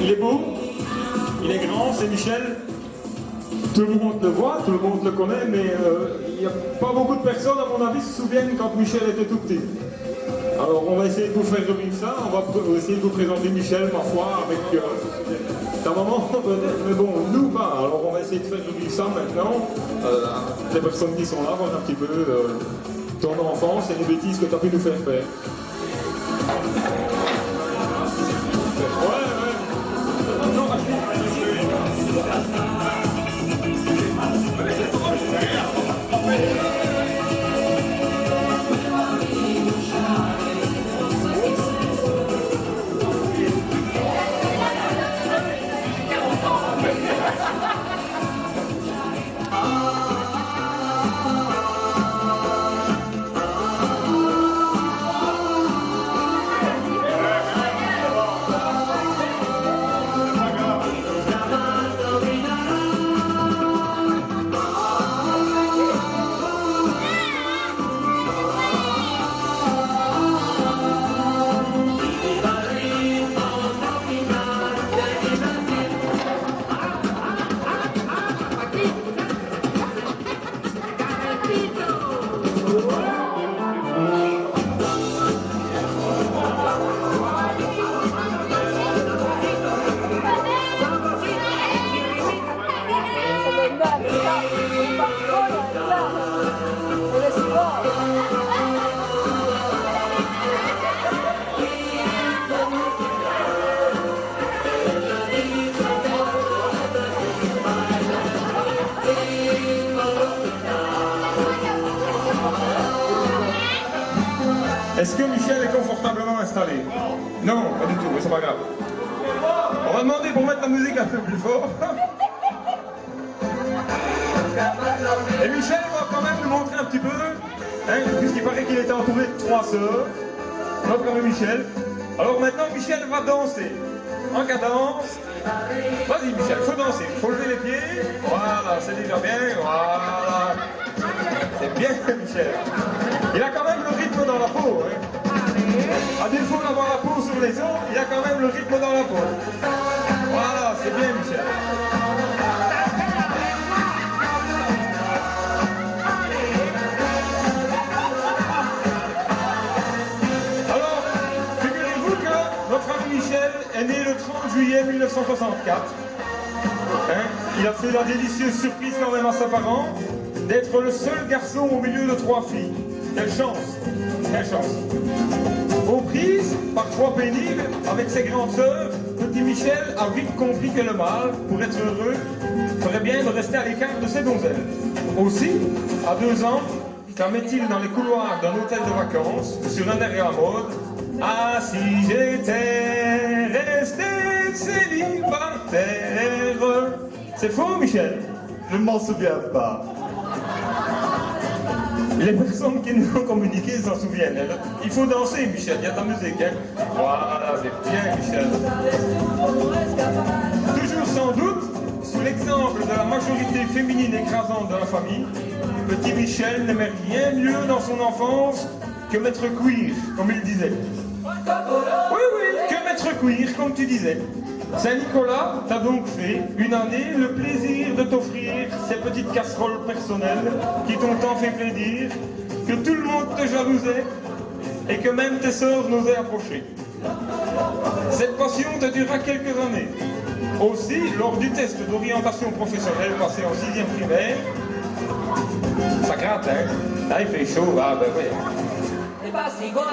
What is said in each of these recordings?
Il est beau, il est grand, c'est Michel. Tout le monde le voit, tout le monde le connaît, mais il n'y a pas beaucoup de personnes, à mon avis, se souviennent quand Michel était tout petit. Alors on va essayer de vous faire revivre ça, on va essayer de vous présenter Michel, ma foi, avec ta maman, mais bon, nous pas. Alors on va essayer de faire revivre ça maintenant. Les personnes qui sont là, voir un petit peu ton enfance et les bêtises que tu as pu nous faire faire. Est-ce que Michel est confortablement installé? Non, pas du tout, mais c'est pas grave. On va demander pour mettre la musique un peu plus fort. Et Michel va quand même nous montrer un petit peu, hein, puisqu'il paraît qu'il était entouré de 3 sœurs, notre ami Michel. Alors maintenant, Michel va danser en cadence. Vas-y Michel, faut danser, faut lever les pieds. Voilà, c'est déjà bien, voilà. C'est bien Michel. Il a quand même le rythme dans la peau. Hein. À défaut d'avoir la peau sur les os, il a quand même le rythme dans la peau. Voilà, c'est bien Michel. Alors, figurez-vous que notre ami Michel est né le 30 juillet 1964. Hein? Il a fait la délicieuse surprise quand même à ses parents d'être le seul garçon au milieu de 3 filles. Quelle chance! Quelle chance! Aux prises, parfois pénibles, avec ses grandes sœurs, petit Michel a vite compris que le mâle, pour être heureux, ferait bien de rester à l'écart de ses donzelles. Aussi, à 2 ans, met-il dans les couloirs d'un hôtel de vacances, sur un air à la mode, « Ah, si j'étais resté célibataire !» C'est faux, Michel? Je ne m'en souviens pas. Les personnes qui nous ont communiqué s'en souviennent. Il faut danser, Michel, il y a ta musique. Hein? Voilà, c'est bien, Michel. Toujours sans doute, sous l'exemple de la majorité féminine écrasante de la famille, petit Michel n'aimait rien mieux dans son enfance que Maître Queer, comme il disait. Oui, oui, que Maître Queer, comme tu disais. Saint-Nicolas t'a donc fait, une année, le plaisir de t'offrir ces petites casseroles personnelles qui t'ont tant fait plaisir, que tout le monde te jalousait et que même tes sœurs n'osaient approcher. Cette passion te durera quelques années. Aussi, lors du test d'orientation professionnelle passé en 6e primaire, ça gratte, hein? Là, il fait chaud, ah ben oui.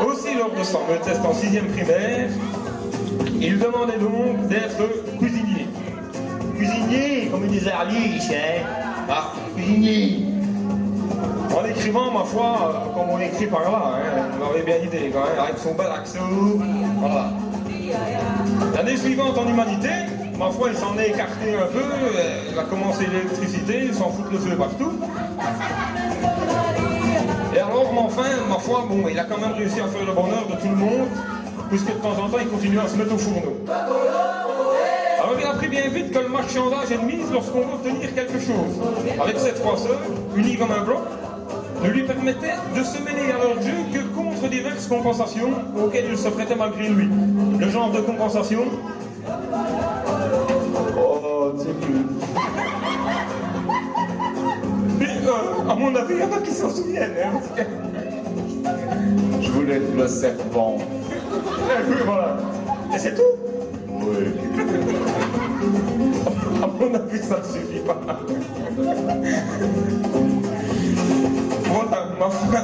Aussi, lors de son test en 6e primaire, il demandait donc d'être cuisinier. Cuisinier, comme il disait Alice, hein? Ah, cuisinier. En écrivant, ma foi, comme on écrit par là, hein, on avait bien idée, quand même, avec son bel accent, voilà. L'année suivante en humanité, ma foi, il s'en est écarté un peu, il a commencé l'électricité, il s'en fout le feu partout. Et alors, mais enfin, ma foi, bon, il a quand même réussi à faire le bonheur de tout le monde, puisque de temps en temps, il continue à se mettre au fourneau. Alors, il a pris compris bien vite que le marchandage est de mise lorsqu'on veut obtenir quelque chose. Avec ses trois sœurs, unies comme un bloc, ne lui permettait de se mêler à leur jeu que contre diverses compensations auxquelles il se prêtait malgré lui. Le genre de compensation. Oh, tu sais plus. Mais, à mon avis, il y en a qui s'en souviennent. Hein. Je voulais être le serpent. Oui, voilà. Et c'est tout. Oui. À mon avis, ça ne suffit pas. Voilà, ma foi,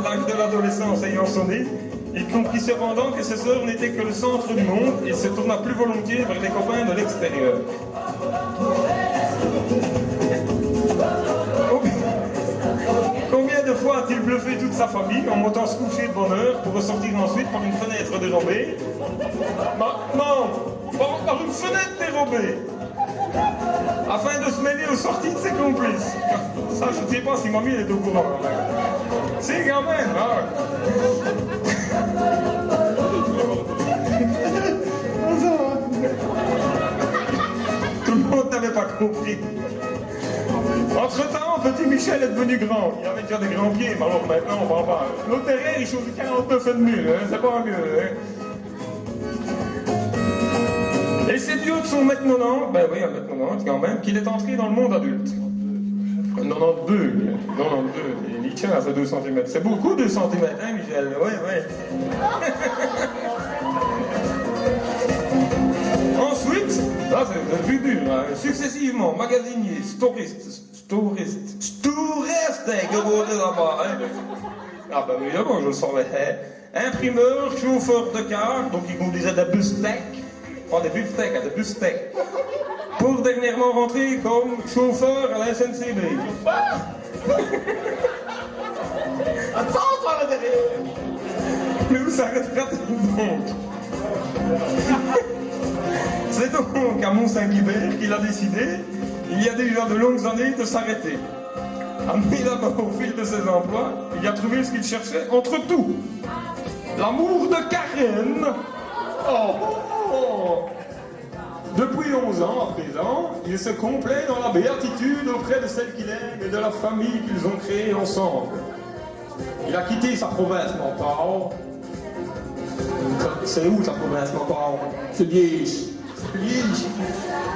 l'âge de l'adolescence ayant sonné, il comprit cependant que ses sœurs n'étaient que le centre du monde et se tourna plus volontiers vers les copains de l'extérieur. Combien de fois a-t-il bluffé toute sa famille en montant se coucher de bonne heure pour ressortir ensuite par une fenêtre dérobée? Non, par une fenêtre dérobée, afin de se mêler aux sorties de ses complices. Ça, je ne sais pas si mamie est au courant. C'est quand même, hein. Tout le monde n'avait pas compris. Entre-temps, petit Michel est devenu grand. Il avait déjà des grands pieds, mais alors maintenant, on va pas. L'autre derrière, il chose 49 et demi, hein, c'est pas mieux. Hein. Et c'est du haut de son mètre 90, ben oui, un mètre 90 quand même, qu'il est entré dans le monde adulte. 92, il tient à ses 2 cm. C'est beaucoup 2 cm, hein Michel? Oui, oui. Ensuite, là c'est plus dur, hein. Successivement, magasinier, stouriste, que vous dites là-bas, hein. Ah ben évidemment, je le savais, hein. Imprimeur, chauffeur de car, donc il conduisait des beefsteaks, pas des beefsteaks, des beefsteaks. Pour dernièrement rentrer comme chauffeur à la SNCB. Attends, toi là derrière. Mais où s'arrêtera donc? C'est donc à Mont-Saint-Guibert qu'il a décidé, il y a déjà de longues années, de s'arrêter. Amené là-bas au fil de ses emplois, il a trouvé ce qu'il cherchait entre tout. L'amour de Karen. Oh. Depuis 11 ans à présent, il se complaît dans la béatitude auprès de celle qu'il aime et de la famille qu'ils ont créée ensemble. Il a quitté sa province natale. C'est où sa province natale? C'est Liège.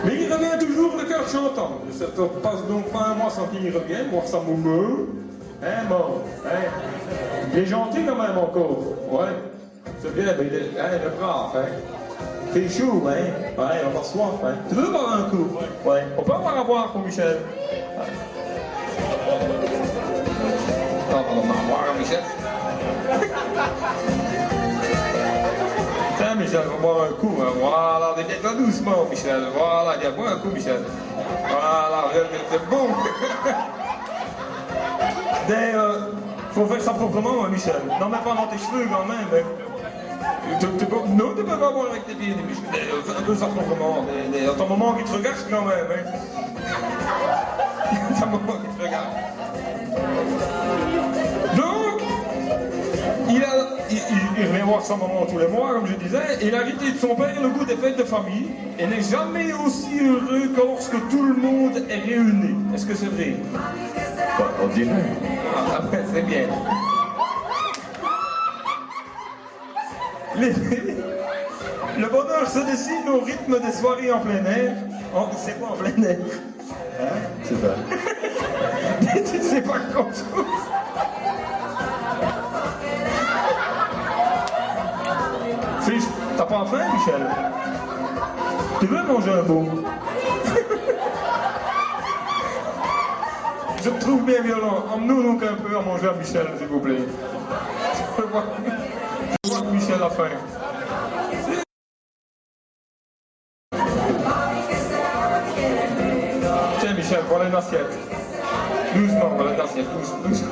Mais il revient toujours le cœur chantant. Ne se passe donc pas un mois sans qu'il y revienne, voir sa moumeux. Hein, bon, hein. Il est gentil quand même encore. Ouais. C'est bien, mais il est brave, hein. C'est chaud, hein? Ouais, on va soif, hein? Tu veux boire un coup? Ouais. On peut avoir à boire pour Michel? Ouais. Non, on va boire, Michel. Tiens, Michel, on va boire un coup, hein? Voilà, déviens-toi doucement, Michel. Voilà, viens boire un coup, Michel. Voilà, c'est bon. Faut faire ça proprement, hein, Michel. Non, mais pas dans tes cheveux, quand même, hein. Non, tu peux pas boire avec tes pieds, Michel. Un peu ça proprement. À ton moment qui te regarde quand même. Hein. À ton moment qui te regarde. Donc, il revient voir sa maman tous les mois, comme je disais. Il a hérité de son père le goût des fêtes de famille et n'est jamais aussi heureux que lorsque tout le monde est réuni. Est-ce que c'est vrai? Bah, on dirait. Ah, c'est bien. Le bonheur se dessine au rythme des soirées en plein air. Oh, c'est quoi en plein air? Hein? C'est ça. Tu ne sais pas grand-chose. T'as pas faim, Michel? Tu veux manger un bout? Je te trouve bien violent. Emmenez-nous donc un peu à manger à Michel, s'il vous plaît. Je vois que Michel a faim. Tiens, Michel, voilà une assiette. Doucement, voilà une assiette. Doucement.